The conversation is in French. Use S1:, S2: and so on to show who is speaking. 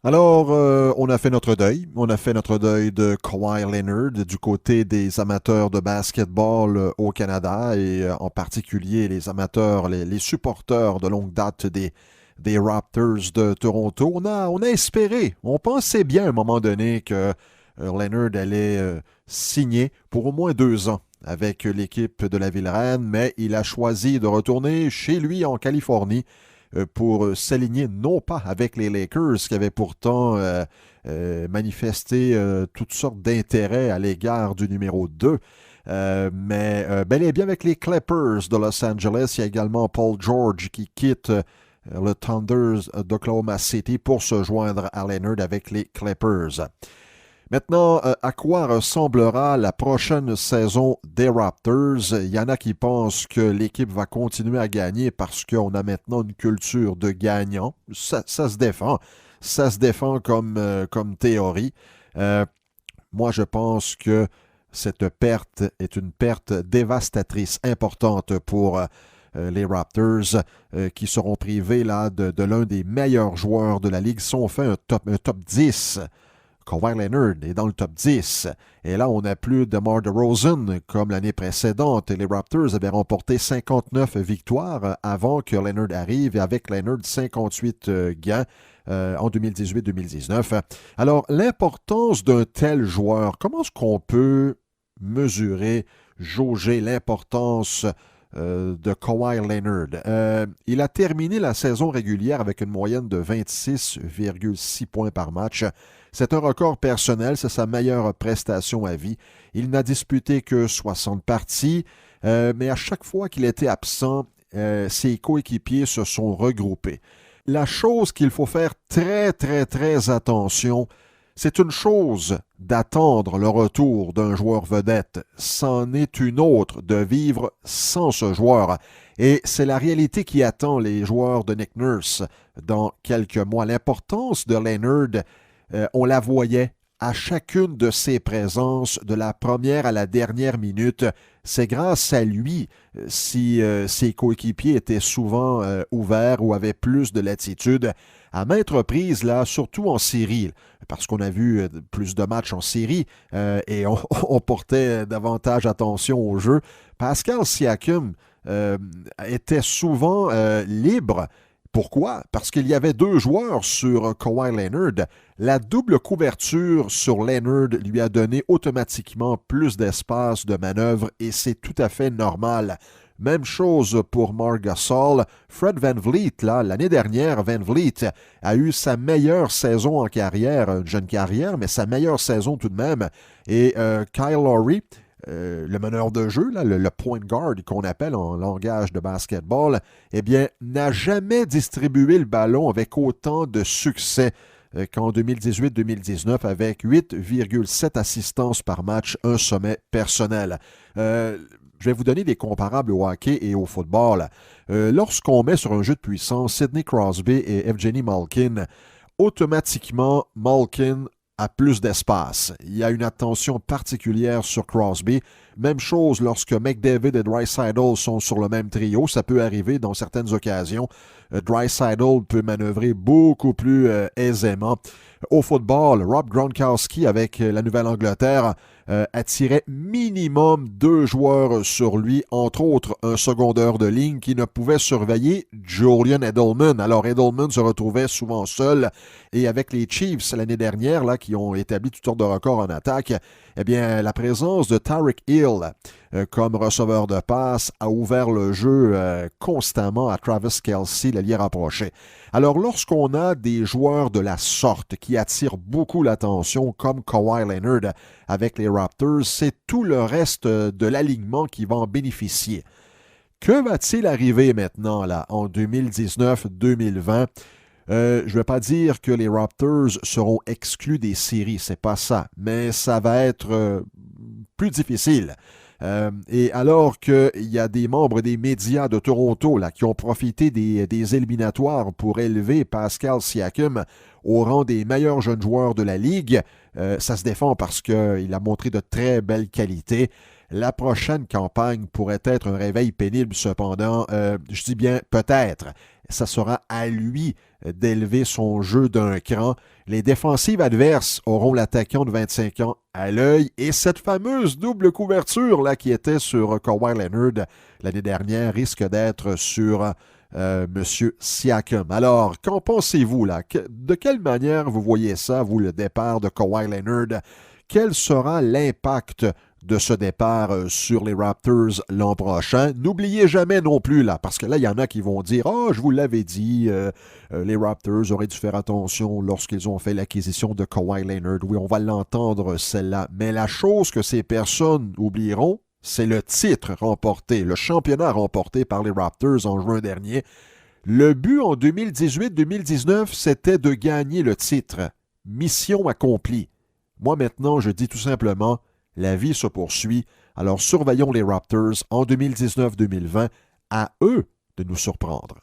S1: Alors, on a fait notre deuil. On a fait notre deuil de Kawhi Leonard du côté des amateurs de basketball au Canada et en particulier les amateurs, les supporters de longue date des Raptors de Toronto. On a espéré, on pensait bien à un moment donné que Leonard allait signer pour au moins 2 ans avec l'équipe de la Ville-Reine, mais il a choisi de retourner chez lui en Californie pour s'aligner non pas avec les Lakers qui avaient pourtant manifesté toutes sortes d'intérêts à l'égard du numéro 2, mais bel et bien avec les Clippers de Los Angeles. Il y a également Paul George qui quitte le Thunders d'Oklahoma City pour se joindre à Leonard avec les Clippers. Maintenant, à quoi ressemblera la prochaine saison des Raptors? Il y en a qui pensent que l'équipe va continuer à gagner parce qu'on a maintenant une culture de gagnant. Ça se défend. Ça se défend comme théorie. Euh, Moi, je pense que cette perte est une perte dévastatrice, importante pour les Raptors, qui seront privés là, de l'un des meilleurs joueurs de la Ligue. Si on fait un top 10, Kawhi Leonard est dans le top 10. Et là, on n'a plus de DeMar DeRozan comme l'année précédente. Les Raptors avaient remporté 59 victoires avant que Leonard arrive, et avec Leonard, 58 gains en 2018-2019. Alors, l'importance d'un tel joueur, comment est-ce qu'on peut mesurer, jauger l'importance de Kawhi Leonard? Il a terminé la saison régulière avec une moyenne de 26,6 points par match. C'est un record personnel, c'est sa meilleure prestation à vie. Il n'a disputé que 60 parties, mais à chaque fois qu'il était absent, ses coéquipiers se sont regroupés. La chose qu'il faut faire très, très, très attention, c'est une chose d'attendre le retour d'un joueur vedette, c'en est une autre de vivre sans ce joueur. Et c'est la réalité qui attend les joueurs de Nick Nurse dans quelques mois. L'importance de Leonard, on la voyait à chacune de ses présences, de la première à la dernière minute. C'est grâce à lui si ses coéquipiers étaient souvent ouverts ou avaient plus de latitude. À maintes reprises, là, surtout en série, parce qu'on a vu plus de matchs en série et on portait davantage attention au jeu, Pascal Siakam était souvent libre. Pourquoi? Parce qu'il y avait 2 joueurs sur Kawhi Leonard. La double couverture sur Leonard lui a donné automatiquement plus d'espace de manœuvre et c'est tout à fait normal. Même chose pour Marc Gasol. Fred VanVleet, l'année dernière, VanVleet a eu sa meilleure saison en carrière, une jeune carrière, mais sa meilleure saison tout de même. Et Kyle Lowry, le meneur de jeu, le point guard qu'on appelle en langage de basketball, eh bien, n'a jamais distribué le ballon avec autant de succès qu'en 2018-2019 avec 8,7 assistances par match, un sommet personnel. Je vais vous donner des comparables au hockey et au football. Lorsqu'on met sur un jeu de puissance Sidney Crosby et Evgeny Malkin, automatiquement, Malkin a plus d'espace. Il y a une attention particulière sur Crosby. Même chose lorsque McDavid et Draisaitl sont sur le même trio. Ça peut arriver dans certaines occasions. Draisaitl peut manœuvrer beaucoup plus aisément. Au football, Rob Gronkowski avec la Nouvelle-Angleterre attirait minimum 2 joueurs sur lui, entre autres un secondeur de ligne qui ne pouvait surveiller Julian Edelman. Alors Edelman se retrouvait souvent seul et avec les Chiefs l'année dernière, là, qui ont établi toutes sortes de records en attaque, eh bien la présence de Tyreek Hill comme receveur de passe a ouvert le jeu constamment à Travis Kelce, l'allié rapproché. Alors lorsqu'on a des joueurs de la sorte qui attirent beaucoup l'attention comme Kawhi Leonard avec les Raptors, c'est tout le reste de l'alignement qui va en bénéficier. Que va-t-il arriver maintenant là en 2019-2020? Je ne vais pas dire que les Raptors seront exclus des séries, c'est pas ça, mais ça va être plus difficile. Et alors qu'il y a des membres des médias de Toronto là, qui ont profité des éliminatoires pour élever Pascal Siakam au rang des meilleurs jeunes joueurs de la Ligue, ça se défend parce qu'il a montré de très belles qualités. La prochaine campagne pourrait être un réveil pénible cependant. Je dis bien peut-être. ça sera à lui d'élever son jeu d'un cran. Les défensives adverses auront l'attaquant de 25 ans à l'œil et cette fameuse double couverture là, qui était sur Kawhi Leonard l'année dernière risque d'être sur M. Siakam. Alors, qu'en pensez-vous là? De quelle manière vous voyez ça, vous, le départ de Kawhi Leonard? Quel sera l'impact de ce départ sur les Raptors l'an prochain? N'oubliez jamais non plus, là, parce que là, il y en a qui vont dire « Oh, je vous l'avais dit, les Raptors auraient dû faire attention lorsqu'ils ont fait l'acquisition de Kawhi Leonard. » Oui, on va l'entendre, celle-là. Mais la chose que ces personnes oublieront, c'est le titre remporté, le championnat remporté par les Raptors en juin dernier. Le but en 2018-2019, c'était de gagner le titre. Mission accomplie. Moi, maintenant, je dis tout simplement, la vie se poursuit. Alors, surveillons les Raptors en 2019-2020. À eux de nous surprendre.